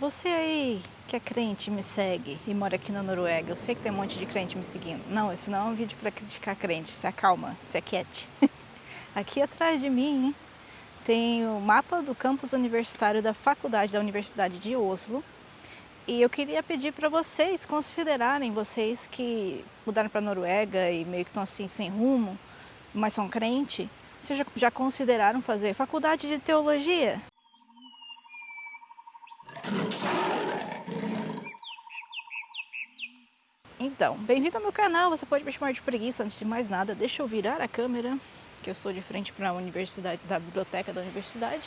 você aí que é crente me segue e mora aqui na Noruega, eu sei que tem um monte de crente me seguindo. Não, esse não é um vídeo para criticar crente, se acalma, se aquiete. Aqui atrás de mim tem o mapa do campus universitário da faculdade da Universidade de Oslo. E eu queria pedir para vocês considerarem, vocês que mudaram para a Noruega e meio que estão assim sem rumo, mas são crente, vocês já consideraram fazer faculdade de teologia? Então, bem-vindo ao meu canal, você pode me chamar de preguiça. Antes de mais nada, deixa eu virar a câmera, que eu estou de frente para a universidade, da biblioteca da universidade,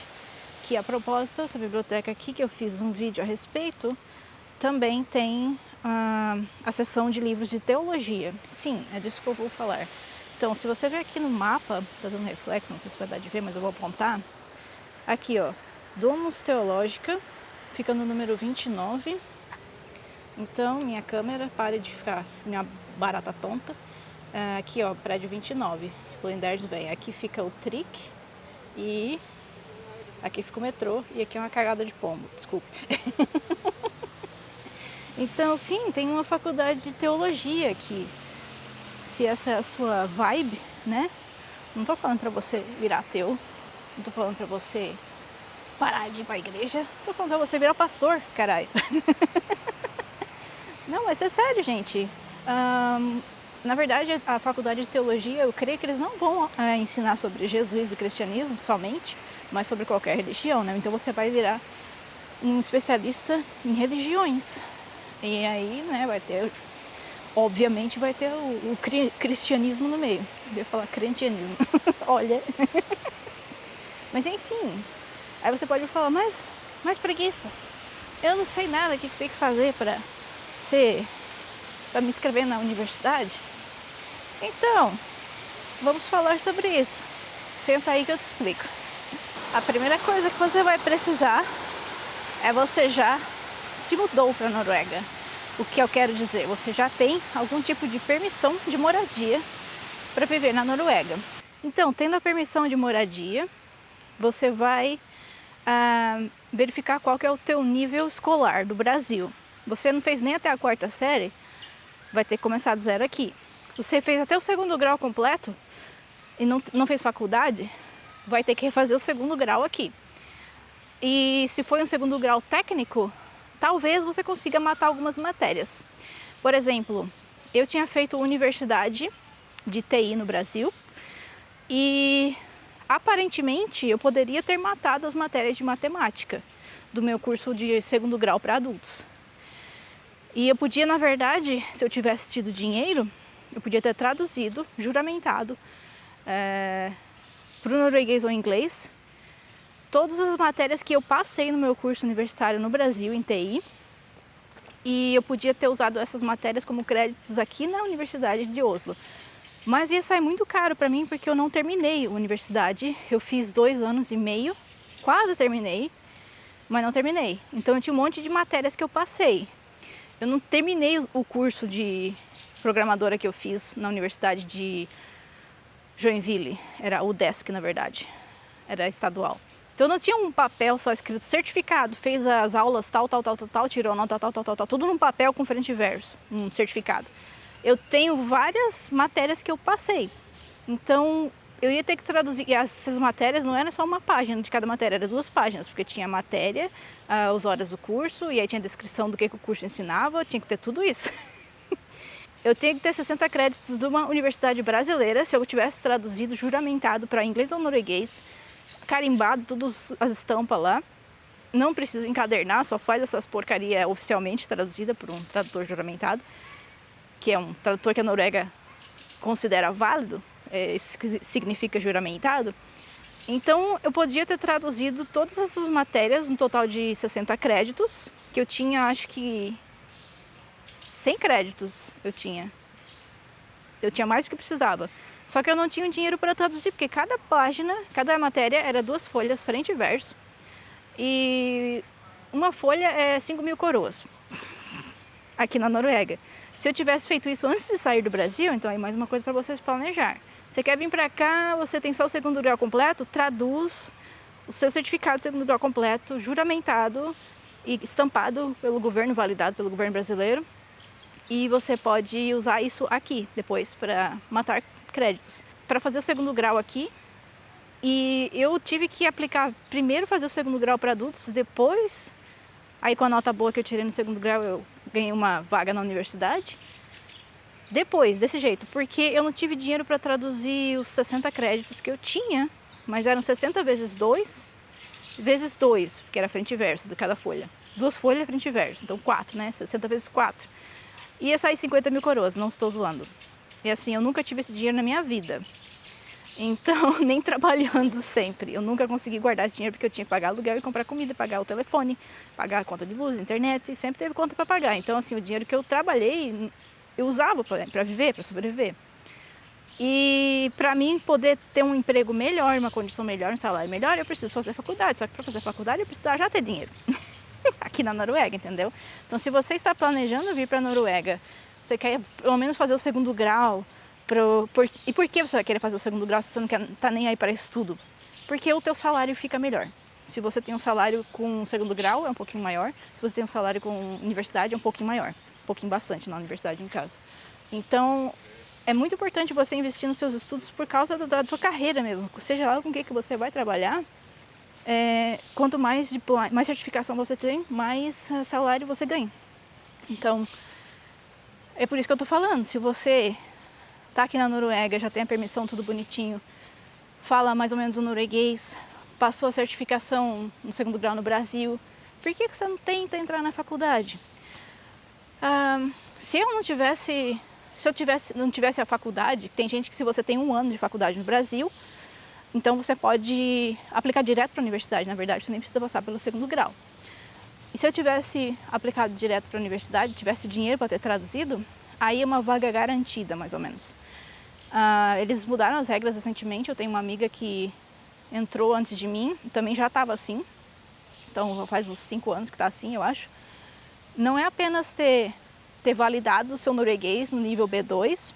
que a propósito, essa biblioteca aqui que eu fiz um vídeo a respeito, também tem a seção de livros de teologia. Sim, é disso que eu vou falar. Então, se você ver aqui no mapa, tá dando reflexo, não sei se vai dar de ver, mas eu vou apontar. Aqui, ó, Domus Theologica, fica no número 29. Então, minha câmera, pare de ficar minha barata tonta. Aqui, ó, prédio 29, Blinders vem. Aqui fica o Trick e aqui fica o metrô e aqui é uma cagada de pombo, desculpe. Então, sim, tem uma faculdade de teologia aqui. Se essa é a sua vibe, né? Não tô falando pra você virar ateu, não tô falando pra você parar de ir pra igreja, tô falando pra você virar pastor, caralho. Não, mas é sério, gente. Na verdade, a faculdade de teologia, eu creio que eles não vão ensinar sobre Jesus e cristianismo somente, mas sobre qualquer religião, né? Então você vai virar um especialista em religiões. E aí, né, vai ter, obviamente vai ter o cristianismo no meio. Eu ia falar crentianismo. Olha. Mas enfim, aí você pode falar, mas preguiça. Eu não sei nada o que tem que fazer para me inscrever na universidade. Então, vamos falar sobre isso. Senta aí que eu te explico. A primeira coisa que você vai precisar é você já se mudou para a Noruega. O que eu quero dizer, você já tem algum tipo de permissão de moradia para viver na Noruega. Então, tendo a permissão de moradia, você vai verificar qual que é o teu nível escolar do Brasil. Você não fez nem até a 4ª série, vai ter que começar do zero aqui. Você fez até o 2º grau completo e não fez faculdade, vai ter que refazer o 2º grau aqui. E se foi um 2º grau técnico, talvez você consiga matar algumas matérias. Por exemplo, eu tinha feito universidade de TI no Brasil e aparentemente eu poderia ter matado as matérias de matemática do meu curso de 2º grau para adultos. E eu podia, na verdade, se eu tivesse tido dinheiro, eu podia ter traduzido, juramentado, para o norueguês ou inglês, todas as matérias que eu passei no meu curso universitário no Brasil, em TI, e eu podia ter usado essas matérias como créditos aqui na Universidade de Oslo. Mas ia sair muito caro para mim, porque eu não terminei a universidade, eu fiz 2 anos e meio, quase terminei, mas não terminei. Então eu tinha um monte de matérias que eu passei. Eu não terminei o curso de programadora que eu fiz na Universidade de Joinville, era o UDESC na verdade, era estadual. Então eu não tinha um papel só escrito certificado, fez as aulas tal, tirou nota tal, tudo num papel com frente e verso, um certificado. Eu tenho várias matérias que eu passei, então eu ia ter que traduzir, e essas matérias não era só uma página de cada matéria, era 2 páginas, porque tinha a matéria, as horas do curso, e aí tinha a descrição do que o curso ensinava, tinha que ter tudo isso. Eu tinha que ter 60 créditos de uma universidade brasileira, se eu tivesse traduzido, juramentado para inglês ou norueguês, carimbado todas as estampas lá. Não precisa encadernar, só faz essas porcaria oficialmente traduzida por um tradutor juramentado, que é um tradutor que a Noruega considera válido, isso que significa juramentado. Então eu podia ter traduzido todas essas matérias, um total de 60 créditos, que eu tinha, acho que 100 créditos eu tinha mais do que precisava. Só que eu não tinha dinheiro para traduzir, porque cada página, cada matéria era 2 folhas, frente e verso. E uma folha é 5.000 coroas, aqui na Noruega. Se eu tivesse feito isso antes de sair do Brasil, então é mais uma coisa para vocês planejar. Você quer vir para cá, você tem só o 2º grau completo, traduz o seu certificado de 2º grau completo, juramentado, e estampado pelo governo, validado pelo governo brasileiro. E você pode usar isso aqui depois para matar créditos. Para fazer o segundo grau aqui, e eu tive que aplicar primeiro fazer o segundo grau para adultos, depois, aí com a nota boa que eu tirei no segundo grau, eu ganhei uma vaga na universidade. Depois, desse jeito, porque eu não tive dinheiro para traduzir os 60 créditos que eu tinha, mas eram 60 vezes 2, vezes 2, que era frente e verso de cada folha. 2 folhas, frente e verso, então 4, né? 60 vezes 4. Ia sair 50 mil coroas, não estou zoando. E assim, eu nunca tive esse dinheiro na minha vida. Então, nem trabalhando sempre. Eu nunca consegui guardar esse dinheiro porque eu tinha que pagar aluguel e comprar comida, pagar o telefone, pagar a conta de luz, internet, e sempre teve conta para pagar. Então, assim, o dinheiro que eu trabalhei, eu usava para viver, para sobreviver. E para mim poder ter um emprego melhor, uma condição melhor, um salário melhor, eu preciso fazer faculdade. Só que para fazer faculdade eu precisava já ter dinheiro. Aqui na Noruega, entendeu? Então, se você está planejando vir para a Noruega, você quer pelo menos fazer o segundo grau. E por que você vai querer fazer o segundo grau se você não está nem aí para estudo? Porque o teu salário fica melhor. Se você tem um salário com segundo grau, é um pouquinho maior. Se você tem um salário com universidade, é um pouquinho maior. Um pouquinho bastante na universidade, em casa. Então, é muito importante você investir nos seus estudos por causa da tua carreira mesmo. Seja lá com o que você vai trabalhar, quanto mais diploma, mais certificação você tem, mais salário você ganha. Então, é por isso que eu tô falando. Se você tá aqui na Noruega, já tem a permissão, tudo bonitinho, fala mais ou menos o norueguês, passou a certificação no segundo grau no Brasil, por que você não tenta entrar na faculdade? Se eu não tivesse a faculdade, tem gente que se você tem 1 ano de faculdade no Brasil, então você pode aplicar direto para a universidade, na verdade, você nem precisa passar pelo segundo grau. E se eu tivesse aplicado direto para a universidade, tivesse o dinheiro para ter traduzido, aí é uma vaga garantida, mais ou menos. Eles mudaram as regras recentemente, eu tenho uma amiga que entrou antes de mim, também já estava assim, então faz uns 5 anos que está assim, eu acho. Não é apenas ter validado o seu norueguês no nível B2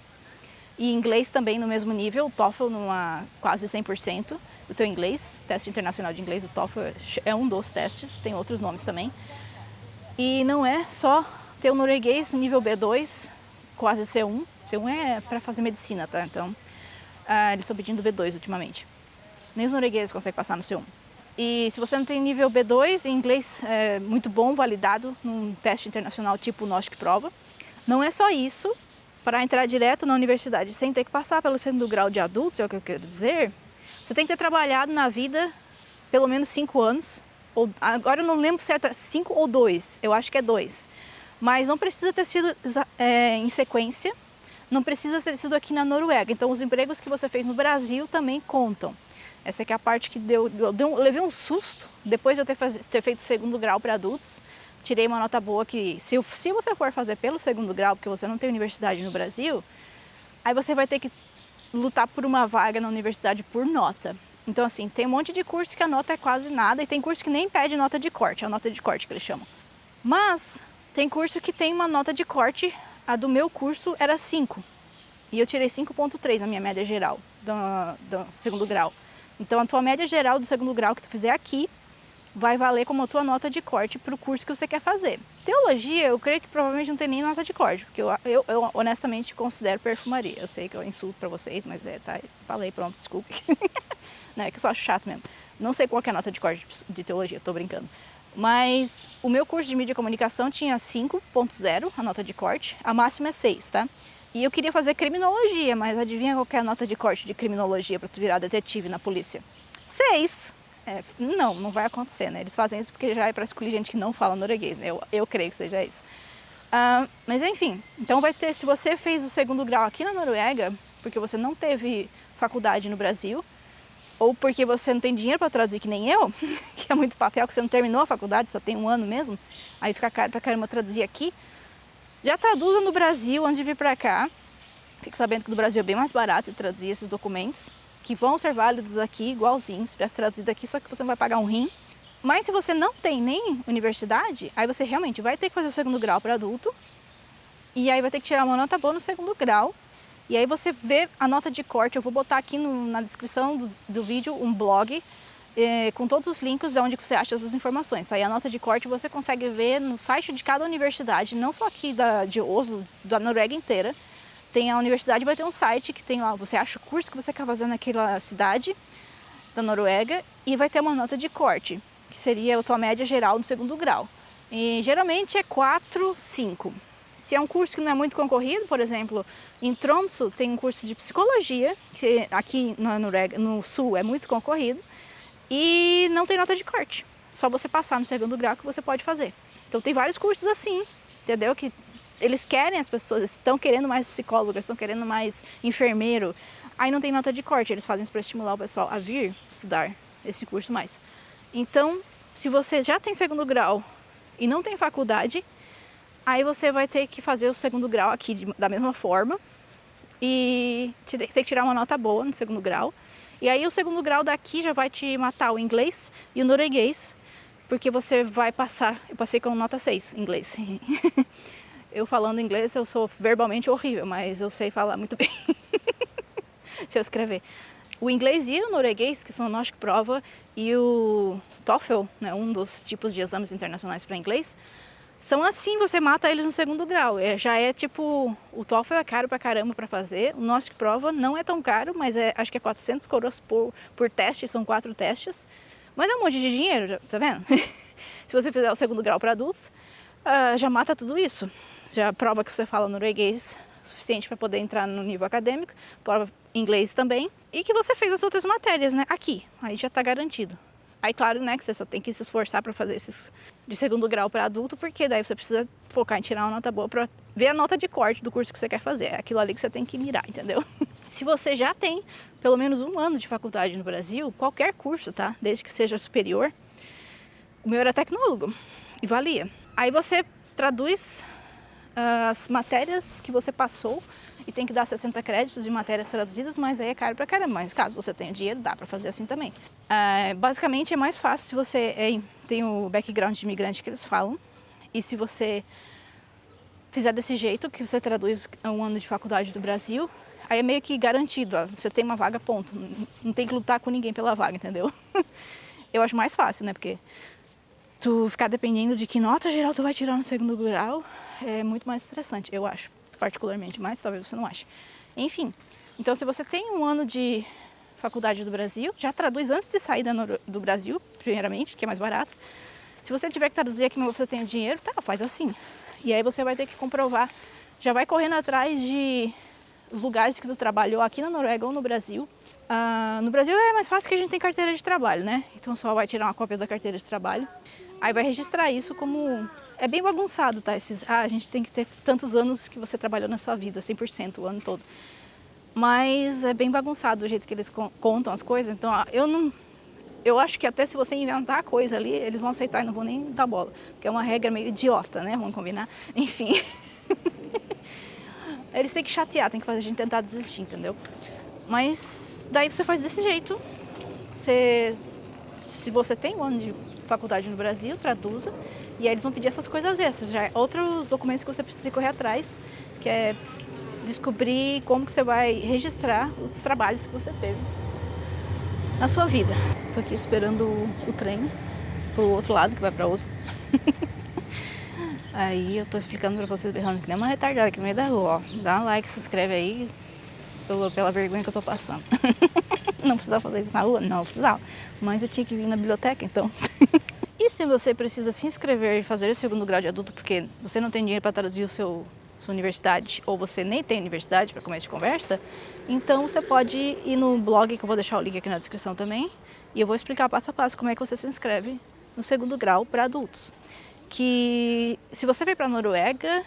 e inglês também no mesmo nível, o TOEFL numa quase 100%, o teu inglês, teste internacional de inglês, o TOEFL é um dos testes, tem outros nomes também. E não é só ter o norueguês nível B2, quase C1, C1 é para fazer medicina, tá? Então, eles estão pedindo B2 ultimamente. Nem os noruegueses conseguem passar no C1. E se você não tem nível B2, em inglês é muito bom, validado num teste internacional tipo NOSC Prova. Não é só isso, para entrar direto na universidade sem ter que passar pelo segundo grau de adultos, é o que eu quero dizer, você tem que ter trabalhado na vida pelo menos 5 anos, ou, agora eu não lembro se é 5 ou 2, eu acho que é 2. Mas não precisa ter sido em sequência, não precisa ter sido aqui na Noruega. Então os empregos que você fez no Brasil também contam. Essa aqui é a parte que eu levei um susto depois de eu ter feito o segundo grau para adultos. Tirei uma nota boa que, se você for fazer pelo segundo grau, porque você não tem universidade no Brasil, aí você vai ter que lutar por uma vaga na universidade por nota. Então, assim, tem um monte de curso que a nota é quase nada e tem curso que nem pede nota de corte, é a nota de corte que eles chamam. Mas tem curso que tem uma nota de corte, a do meu curso era 5. E eu tirei 5,3 na minha média geral do segundo grau. Então, a tua média geral do segundo grau que tu fizer aqui vai valer como a tua nota de corte para o curso que você quer fazer. Teologia, eu creio que provavelmente não tem nem nota de corte, porque eu honestamente considero perfumaria. Eu sei que eu insulto para vocês, mas tá, falei, pronto, desculpe. Não, é que eu só acho chato mesmo. Não sei qual que é a nota de corte de teologia, tô brincando. Mas o meu curso de mídia e comunicação tinha 5,0, a nota de corte, a máxima é 6, tá? E eu queria fazer criminologia, mas adivinha qual que é a nota de corte de criminologia para tu virar detetive na polícia? 6! Não vai acontecer, né? Eles fazem isso porque já é para escolher gente que não fala norueguês, né? Eu creio que seja isso. Mas enfim, então vai ter, se você fez o segundo grau aqui na Noruega, porque você não teve faculdade no Brasil, ou porque você não tem dinheiro para traduzir que nem eu, que é muito papel, que você não terminou a faculdade, só tem 1 ano mesmo, aí fica caro pra caramba traduzir aqui, já traduza no Brasil antes de vir para cá. Fique sabendo que no Brasil é bem mais barato de traduzir esses documentos, que vão ser válidos aqui igualzinho, se tivesse traduzido aqui, só que você não vai pagar um rim. Mas se você não tem nem universidade, aí você realmente vai ter que fazer o segundo grau para adulto, e aí vai ter que tirar uma nota boa no segundo grau, e aí você vê a nota de corte. Eu vou botar aqui na descrição do vídeo um blog com todos os links de onde você acha essas informações. Aí a nota de corte você consegue ver no site de cada universidade, não só aqui de Oslo, da Noruega inteira. Tem a universidade, vai ter um site que tem lá, você acha o curso que você quer fazer naquela cidade da Noruega e vai ter uma nota de corte, que seria a tua média geral no segundo grau. E geralmente é 4, 5. Se é um curso que não é muito concorrido, por exemplo, em Tromsø tem um curso de psicologia, que aqui na Noruega, no sul é muito concorrido, e não tem nota de corte. Só você passar no segundo grau que você pode fazer. Então tem vários cursos assim, entendeu? Que eles querem as pessoas, estão querendo mais psicólogas, estão querendo mais enfermeiro. Aí não tem nota de corte, eles fazem isso para estimular o pessoal a vir estudar esse curso mais. Então, se você já tem segundo grau e não tem faculdade, aí você vai ter que fazer o segundo grau aqui da mesma forma e tem que tirar uma nota boa no segundo grau. E aí o segundo grau daqui já vai te matar o inglês e o norueguês, porque você vai passar, eu passei com nota 6 em inglês. Eu falando inglês, eu sou verbalmente horrível, mas eu sei falar muito bem. Se eu escrever. O inglês e o norueguês, que são a Norsk Prova, e o TOEFL, né, um dos tipos de exames internacionais para inglês, são assim, você mata eles no segundo grau. Já é tipo, o TOEFL é caro pra caramba para fazer, o Norsk Prova não é tão caro, mas acho que é 400 coroas por teste, são 4 testes. Mas é um monte de dinheiro, tá vendo? Se você fizer o segundo grau para adultos, já mata tudo isso. Já prova que você fala norueguês suficiente para poder entrar no nível acadêmico, prova inglês também, e que você fez as outras matérias, né, aqui, aí já está garantido. Aí claro, né, que você só tem que se esforçar para fazer esses de segundo grau para adulto, porque daí você precisa focar em tirar uma nota boa para ver a nota de corte do curso que você quer fazer, é aquilo ali que você tem que mirar, entendeu? Se você já tem pelo menos 1 ano de faculdade no Brasil, qualquer curso, tá, desde que seja superior, o meu era tecnólogo e valia. Aí você traduz as matérias que você passou e tem que dar 60 créditos de matérias traduzidas, mas aí é caro pra caramba. Mas caso você tenha dinheiro, dá pra fazer assim também. Basicamente é mais fácil se você tem o background de imigrante que eles falam, e se você fizer desse jeito, que você traduz 1 ano de faculdade do Brasil, aí é meio que garantido, ó, você tem uma vaga, ponto. Não tem que lutar com ninguém pela vaga, entendeu? Eu acho mais fácil, né, porque tu ficar dependendo de que nota geral tu vai tirar no segundo grau é muito mais estressante, eu acho, particularmente, mas talvez você não ache. Enfim, então se você tem 1 ano de faculdade do Brasil, já traduz antes de sair do Brasil, primeiramente, que é mais barato. Se você tiver que traduzir aqui, mas você tem dinheiro, tá, faz assim. E aí você vai ter que comprovar, já vai correndo atrás de os lugares que tu trabalhou aqui na Noruega ou no Brasil. No Brasil é mais fácil que a gente tem carteira de trabalho, né? Então só vai tirar uma cópia da carteira de trabalho. Aí vai registrar isso como... É bem bagunçado, tá? A gente tem que ter tantos anos que você trabalhou na sua vida, 100% o ano todo. Mas é bem bagunçado o jeito que eles contam as coisas. Então eu acho que até se você inventar coisa ali, eles vão aceitar e não vão nem dar bola. Porque é uma regra meio idiota, né? Vamos combinar? Enfim. Eles têm que chatear, tem que fazer a gente tentar desistir, entendeu? Mas daí você faz desse jeito. Se você tem 1 ano de faculdade no Brasil, traduza. E aí eles vão pedir essas coisas extras. Já é outros documentos que você precisa correr atrás, que é descobrir como que você vai registrar os trabalhos que você teve na sua vida. Tô aqui esperando o trem pro outro lado, que vai pra Oslo. Aí eu tô explicando pra vocês, berrando que nem uma retardada aqui no meio da rua, ó. Dá um like, se inscreve aí, pela vergonha que eu tô passando. Não precisava fazer isso na rua? Não precisava. Mas eu tinha que vir na biblioteca, então. E se você precisa se inscrever e fazer o segundo grau de adulto, porque você não tem dinheiro para traduzir sua universidade, ou você nem tem universidade para começo de conversa, então você pode ir no blog, que eu vou deixar o link aqui na descrição também, e eu vou explicar passo a passo como é que você se inscreve no segundo grau para adultos. Que se você veio para a Noruega,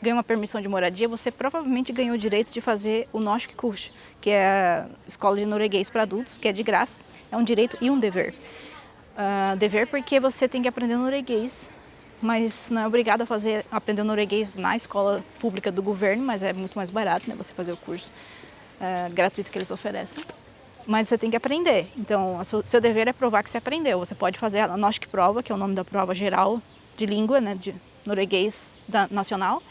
ganha uma permissão de moradia, você provavelmente ganhou o direito de fazer o Norsk Kurs, que é a escola de norueguês para adultos, que é de graça, é um direito e um dever. Dever porque você tem que aprender norueguês, mas não é obrigado a aprender norueguês na escola pública do governo, mas é muito mais barato, né, você fazer o curso gratuito que eles oferecem. Mas você tem que aprender, então seu dever é provar que você aprendeu. Você pode fazer a Norsk Prova, que é o nome da prova geral de língua, né, de norueguês nacional.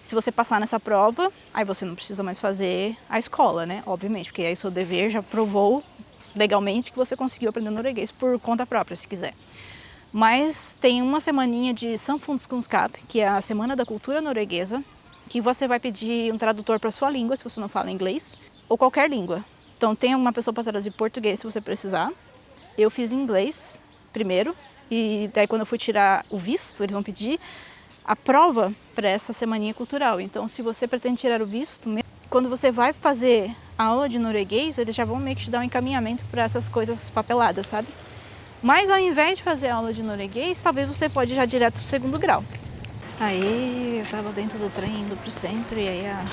Se você passar nessa prova, aí você não precisa mais fazer a escola, né, obviamente, porque aí seu dever já provou legalmente, que você conseguiu aprender norueguês por conta própria, se quiser. Mas tem uma semaninha de Samfunnskunnskap, que é a Semana da Cultura Norueguesa, que você vai pedir um tradutor para sua língua, se você não fala inglês, ou qualquer língua. Então tem uma pessoa para traduzir português se você precisar. Eu fiz inglês primeiro, e daí quando eu fui tirar o visto, eles vão pedir a prova para essa semaninha cultural. Então se você pretende tirar o visto, quando você vai fazer a aula de norueguês, eles já vão meio que te dar um encaminhamento para essas coisas papeladas, sabe? Mas ao invés de fazer aula de norueguês, talvez você pode ir já direto para o segundo grau. Aí eu estava dentro do trem indo para o centro e aí a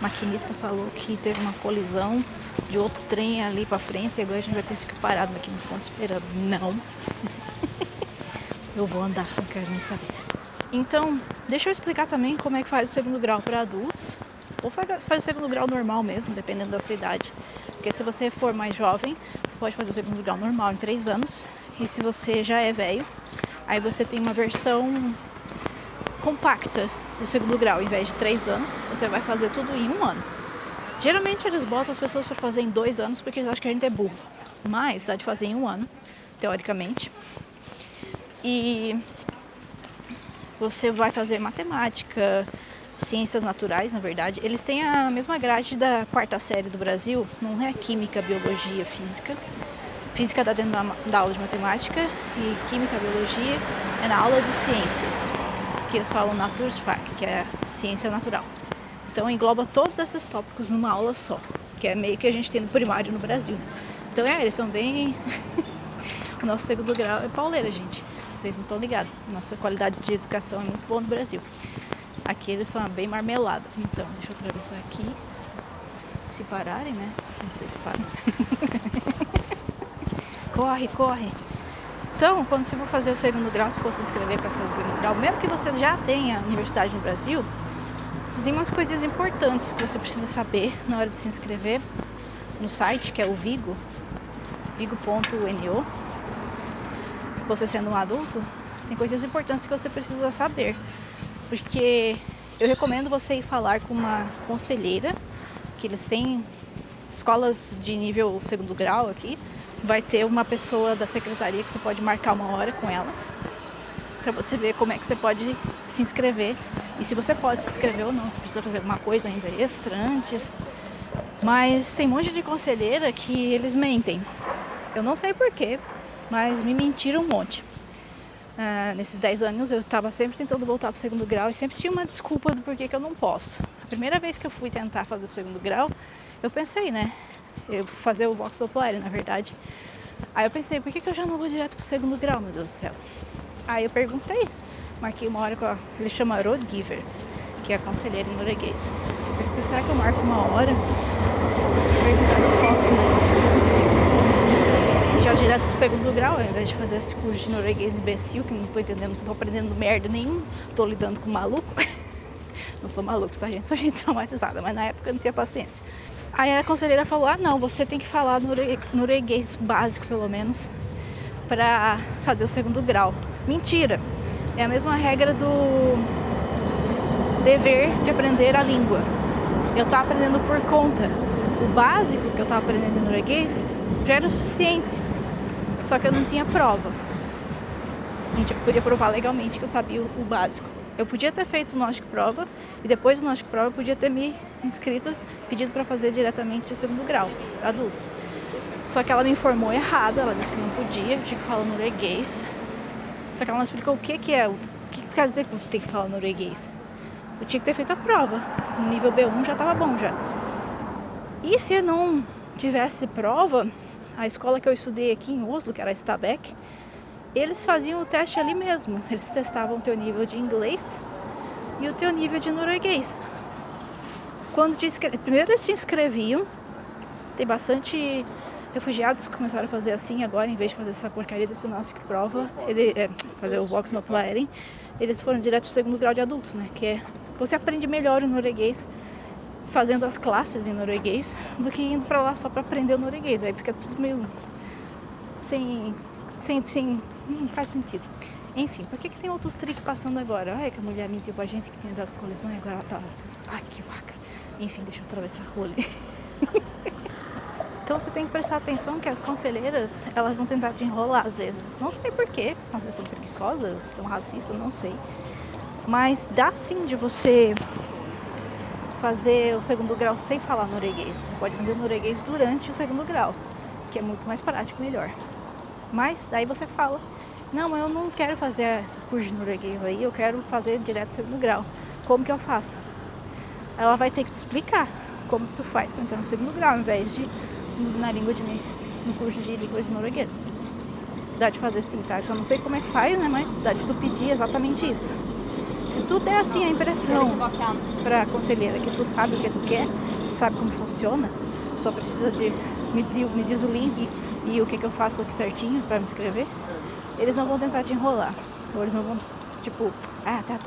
maquinista falou que teve uma colisão de outro trem ali para frente e agora a gente vai ter que ficar parado aqui no ponto esperando. Não. Eu vou andar, não quero nem saber. Então, deixa eu explicar também como é que faz o segundo grau para adultos. Ou faz o segundo grau normal mesmo, dependendo da sua idade. Porque se você for mais jovem, você pode fazer o segundo grau normal em 3 anos. E se você já é velho, aí você tem uma versão compacta do segundo grau. Ao invés de 3 anos, você vai fazer tudo em 1 ano. Geralmente eles botam as pessoas para fazer em 2 anos porque eles acham que a gente é burro. Mas dá de fazer em 1 ano, teoricamente. E você vai fazer matemática, ciências naturais, na verdade. Eles têm a mesma grade da 4ª série do Brasil, não é química, biologia, física. Física dá dentro da aula de matemática e química, biologia é na aula de ciências, que eles falam Naturfag, que é ciência natural. Então engloba todos esses tópicos numa aula só, que é meio que a gente tem no primário no Brasil. Então eles são bem... O nosso segundo grau é pauleira, gente. Vocês não estão ligados. Nossa qualidade de educação é muito boa no Brasil. Aqui eles são bem marmelada. Então, deixa eu atravessar aqui. Se pararem, né? Não sei se param. Corre, corre. Então, quando você for fazer o segundo grau, se for se inscrever para fazer o segundo grau, mesmo que você já tenha universidade no Brasil, você tem umas coisas importantes que você precisa saber na hora de se inscrever no site, que é o Vigo, vigo.no. Você sendo um adulto, tem coisas importantes que você precisa saber. Porque eu recomendo você ir falar com uma conselheira, que eles têm escolas de nível segundo grau aqui. Vai ter uma pessoa da secretaria que você pode marcar uma hora com ela, para você ver como é que você pode se inscrever. E se você pode se inscrever ou não, se precisa fazer alguma coisa ainda extra antes. Mas tem um monte de conselheira que eles mentem. Eu não sei porquê, mas me mentiram um monte. Nesses 10 anos eu estava sempre tentando voltar para o segundo grau e sempre tinha uma desculpa do porquê que eu não posso. A primeira vez que eu fui tentar fazer o segundo grau, eu pensei, né? Eu fazer o Voxdoppler, na verdade. Aí eu pensei, por que eu já não vou direto para o segundo grau, meu Deus do céu? Aí eu perguntei, marquei uma hora com a... Ele chama Rodgiver, que é a conselheira em norueguês. Eu perguntei, será que eu marco uma hora? Perguntar se eu posso, já direto pro segundo grau, ao invés de fazer esse curso de norueguês imbecil, que não tô entendendo, não tô aprendendo merda nenhuma, tô lidando com maluco. Não sou maluco, tá, gente? Sou gente traumatizada, mas na época eu não tinha paciência. Aí a conselheira falou, não, você tem que falar norueguês básico, pelo menos, pra fazer o segundo grau. Mentira! É a mesma regra do dever de aprender a língua. Eu tava aprendendo por conta. O básico que eu tava aprendendo em norueguês já era o suficiente. Só que eu não tinha prova. Eu podia provar legalmente que eu sabia o básico. Eu podia ter feito o Nordic Prova e depois do Nordic Prova eu podia ter me inscrito, pedido para fazer diretamente o segundo grau, adultos. Só que ela me informou errado, ela disse que não podia, eu tinha que falar norueguês. Só que ela não explicou o que é, o que quer dizer que tu tem que falar norueguês. Eu tinha que ter feito a prova, no nível B1 já estava bom já. E se eu não tivesse prova, a escola que eu estudei aqui em Oslo, que era a Stabæk, eles faziam o teste ali mesmo. Eles testavam o teu nível de inglês e o teu nível de norueguês. Primeiro eles te inscreviam. Tem bastante refugiados que começaram a fazer assim agora, em vez de fazer essa porcaria desse nosso prova, fazer o Voxdoppler, eles foram direto pro segundo grau de adultos, né? Que é, você aprende melhor o norueguês fazendo as classes em norueguês do que indo pra lá só pra aprender o norueguês. Aí fica tudo meio não faz sentido. Enfim, por que tem outros tricks passando agora? Ai, que a mulher mentiu pra gente que tinha dado colisão e agora ela tá... Ai, que vaca. Enfim, deixa eu atravessar a rua ali. Então você tem que prestar atenção que as conselheiras, elas vão tentar te enrolar às vezes. Não sei porquê, às vezes são preguiçosas, são racistas, não sei. Mas dá sim de você fazer o segundo grau sem falar norueguês. Você pode aprender norueguês durante o segundo grau, que é muito mais prático e melhor. Mas daí você fala, não, eu não quero fazer esse curso de norueguês aí, eu quero fazer direto o segundo grau. Como que eu faço? Ela vai ter que te explicar como que tu faz para entrar no segundo grau, ao invés de no curso de línguas de norueguês. Dá de fazer sim, tá? Eu só não sei como é que faz, né? Mas dá de tu pedir exatamente isso. Se tu der assim a impressão pra conselheira que tu sabe o que tu quer, tu sabe como funciona, só precisa de me diz o link e o que eu faço aqui certinho pra me inscrever, eles não vão tentar te enrolar. Ou eles não vão, tipo, tá,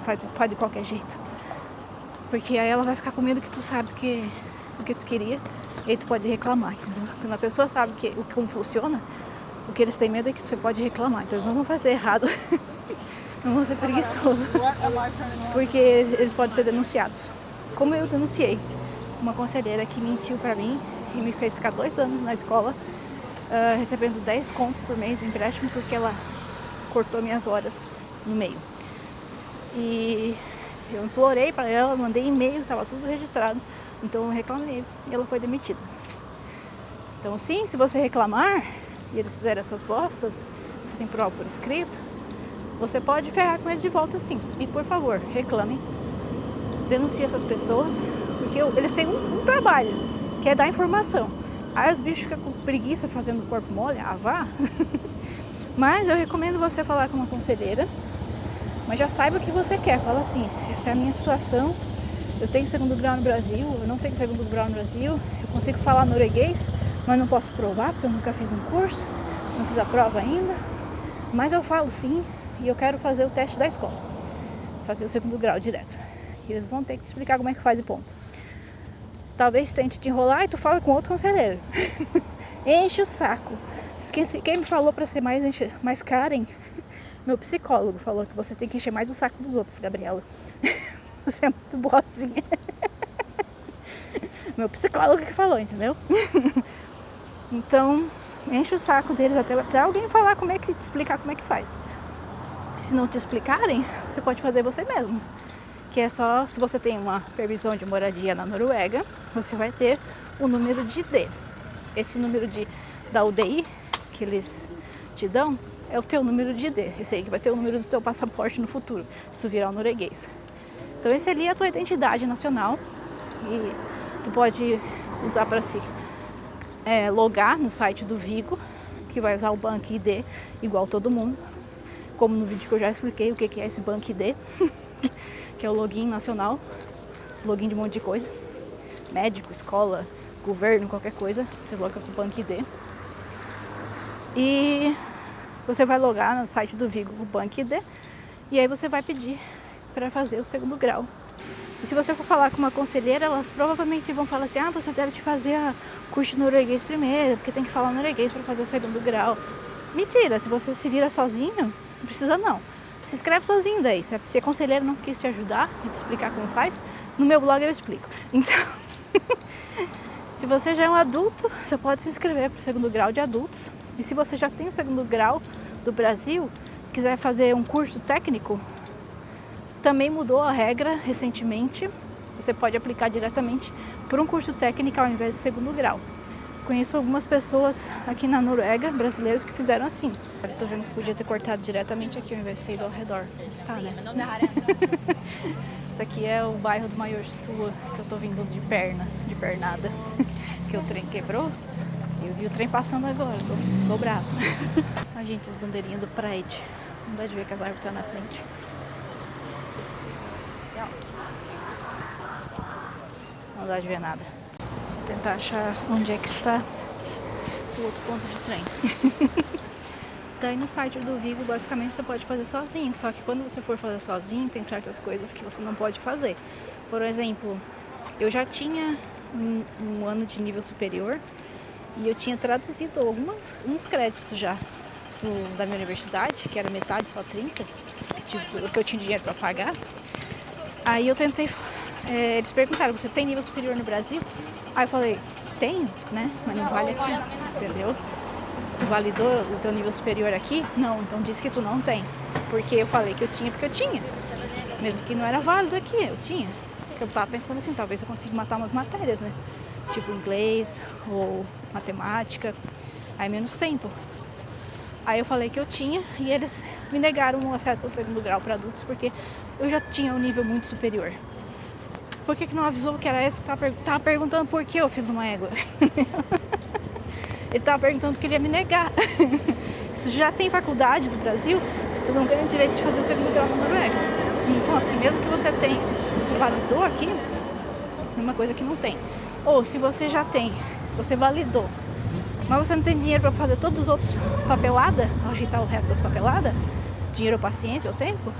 faz de qualquer jeito. Porque aí ela vai ficar com medo que tu sabe o que tu queria, e aí tu pode reclamar, entendeu? Quando a pessoa sabe como funciona, o que eles têm medo é que você pode reclamar. Então eles não vão fazer errado, não vão ser preguiçosos, porque eles podem ser denunciados. Como eu denunciei uma conselheira que mentiu pra mim e me fez ficar 2 anos na escola, recebendo 10 conto por mês de empréstimo, porque ela cortou minhas horas no meio. E eu implorei para ela, mandei e-mail, estava tudo registrado, então eu reclamei e ela foi demitida. Então sim, se você reclamar e eles fizerem essas bostas, você tem prova por escrito, você pode ferrar com eles de volta sim. E por favor, reclamem, denuncie essas pessoas, porque eles têm um trabalho, que é dar informação. Aí os bichos ficam com preguiça fazendo corpo mole, vá. Mas eu recomendo você falar com uma conselheira, mas já saiba o que você quer. Fala assim, essa é a minha situação, eu tenho segundo grau no Brasil, eu não tenho segundo grau no Brasil, eu consigo falar norueguês, mas não posso provar porque eu nunca fiz um curso, não fiz a prova ainda, mas eu falo sim e eu quero fazer o teste da escola, fazer o segundo grau direto. E eles vão ter que te explicar como é que faz e ponto. Talvez tente te enrolar e tu fala com outro conselheiro. Enche o saco. Quem me falou para ser mais Karen? Meu psicólogo falou que você tem que encher mais o saco dos outros, Gabriela. Você é muito boazinha. Meu psicólogo que falou, entendeu? Então, enche o saco deles até alguém falar te explicar como é que faz. Se não te explicarem, você pode fazer você mesmo. Que é só, se você tem uma permissão de moradia na Noruega, você vai ter o número de ID. Esse número da UDI que eles te dão é o teu número de ID. Esse aí que vai ter o número do teu passaporte no futuro, se tu virar um norueguês. Então esse ali é a tua identidade nacional e tu pode usar para logar no site do Vigo, que vai usar o Bank ID igual todo mundo, como no vídeo que eu já expliquei o que é esse Bank ID, que é o login nacional, login de um monte de coisa, médico, escola, governo, qualquer coisa, você loga com o Bank ID. E você vai logar no site do Vigo com o Bank ID e aí você vai pedir para fazer o segundo grau. E se você for falar com uma conselheira, elas provavelmente vão falar assim, você deve te fazer a curso de norueguês primeiro, porque tem que falar norueguês para fazer o segundo grau. Mentira, se você se vira sozinho, não precisa não. Se inscreve sozinho daí. Se a conselheira não quis te ajudar e te explicar como faz, no meu blog eu explico. Então, se você já é um adulto, você pode se inscrever para o segundo grau de adultos. E se você já tem o segundo grau do Brasil, quiser fazer um curso técnico, também mudou a regra recentemente. Você pode aplicar diretamente por um curso técnico ao invés do segundo grau. Conheço algumas pessoas aqui na Noruega, brasileiros, que fizeram assim. Eu tô vendo que podia ter cortado diretamente aqui ao invés de ser ido ao redor. Está, né? Esse aqui é o bairro do Majorstua, que eu tô vindo de pernada, que o trem quebrou. Eu vi o trem passando agora, tô brava. A gente, as bandeirinhas do Pride. Não dá de ver que as árvores estão na frente. Não dá de ver nada. Vou tentar achar onde é que está o outro ponto de trem. Daí no site do Vigo, basicamente você pode fazer sozinho. Só que quando você for fazer sozinho, tem certas coisas que você não pode fazer. Por exemplo, eu já tinha um ano de nível superior e eu tinha traduzido uns créditos já da minha universidade, que era metade, só 30, porque eu tinha dinheiro para pagar. Aí eu tentei, eles perguntaram, você tem nível superior no Brasil? Aí eu falei, tenho, né? Mas não vale aqui, entendeu? Tu validou o teu nível superior aqui? Não, então diz que tu não tem. Porque eu falei que eu tinha porque eu tinha. Mesmo que não era válido aqui, eu tinha. Eu tava pensando assim, talvez eu consiga matar umas matérias, né? Tipo inglês ou matemática. Aí menos tempo. Aí eu falei que eu tinha e eles me negaram o acesso ao segundo grau para adultos porque eu já tinha um nível muito superior. Por que não avisou que era esse que tava perguntando por que, ô filho de uma égua? Ele tava perguntando porque ele ia me negar. Se já tem faculdade do Brasil, você não ganha o direito de fazer o segundo grau na Noruega. Então, assim, mesmo que você tenha, você validou aqui, é uma coisa que não tem. Ou se você já tem, você validou, mas você não tem dinheiro para fazer todos os outros papelada, ajeitar o resto das papeladas, dinheiro ou paciência ou tempo,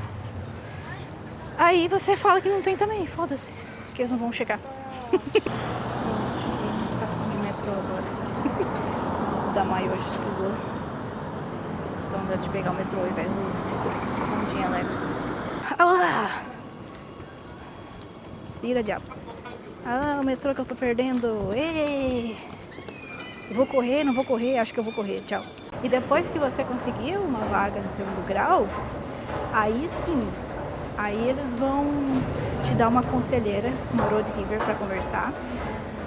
aí você fala que não tem também, foda-se, que eles não vão chegar. Cheguei na estação de metrô agora, da Maior Stuba. Então dá de pegar o metrô ao invés do bondinho elétrico. Olá! Vira, diabo. Ah, o metrô que eu tô perdendo. Ei! Vou correr, não vou correr? Acho que eu vou correr, tchau. E depois que você conseguiu uma vaga no segundo grau, aí sim, aí eles vão te dar uma conselheira, uma road giver pra conversar.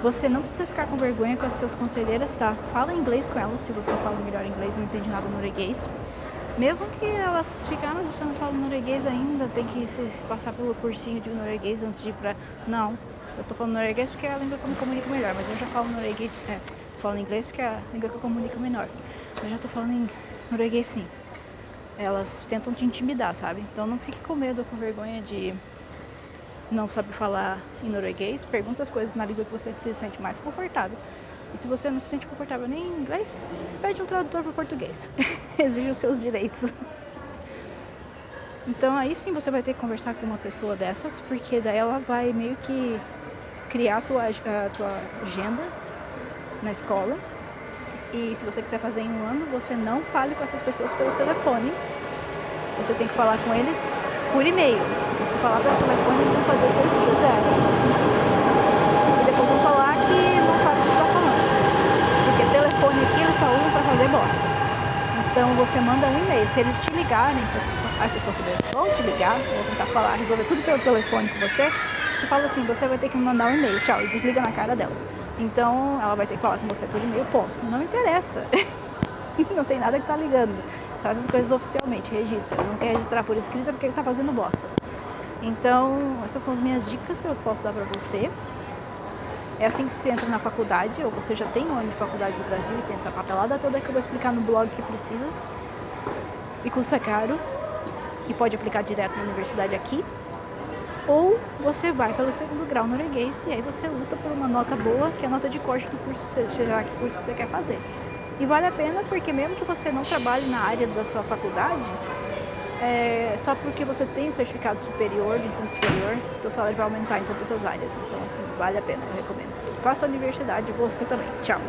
Você não precisa ficar com vergonha com as suas conselheiras, tá? Fala inglês com elas, se você fala melhor inglês, não entende nada norueguês. Mesmo que elas ficaram, você não fala norueguês ainda, tem que passar pelo cursinho de norueguês antes de ir pra... Não, eu tô falando norueguês porque é a língua que eu me comunico melhor, mas eu já falo norueguês, tô falando inglês porque é a língua que eu comunico menor. Eu já tô falando em norueguês sim. Elas tentam te intimidar, sabe? Então não fique com medo, com vergonha de não saber falar em norueguês. Pergunta as coisas na língua que você se sente mais confortável. E se você não se sente confortável nem em inglês, pede um tradutor para português. Exige os seus direitos. Então aí sim você vai ter que conversar com uma pessoa dessas, porque daí ela vai meio que criar a tua agenda na escola. E se você quiser fazer em um ano, você não fale com essas pessoas pelo telefone. Você tem que falar com eles por e-mail. Porque se tu falar pelo telefone, eles vão fazer o que eles quiserem. E depois vão falar que não sabe o que tu tá falando. Porque telefone aqui eles só usam pra fazer bosta. Então você manda um e-mail. Se eles te ligarem, se essas conselheiras vão te ligar, vão tentar falar, resolver tudo pelo telefone com você, você fala assim, você vai ter que me mandar um e-mail, tchau, e desliga na cara delas. Então ela vai ter que falar com você por e-mail, ponto. Não interessa. Não tem nada que tá ligando. Faz as coisas oficialmente, registra. Não quer registrar por escrita porque ele tá fazendo bosta. Então, essas são as minhas dicas que eu posso dar pra você. É assim que você entra na faculdade, ou você já tem um ano de faculdade do Brasil e tem essa papelada toda que eu vou explicar no blog que precisa. E custa caro. E pode aplicar direto na universidade aqui. Ou você vai pelo segundo grau norueguês e aí você luta por uma nota boa, que é a nota de corte do curso, seja lá que curso você quer fazer. E vale a pena porque mesmo que você não trabalhe na área da sua faculdade, só porque você tem o certificado superior, de ensino superior, seu salário vai aumentar em todas essas áreas. Então, assim, vale a pena, eu recomendo. Faça a universidade, você também. Tchau!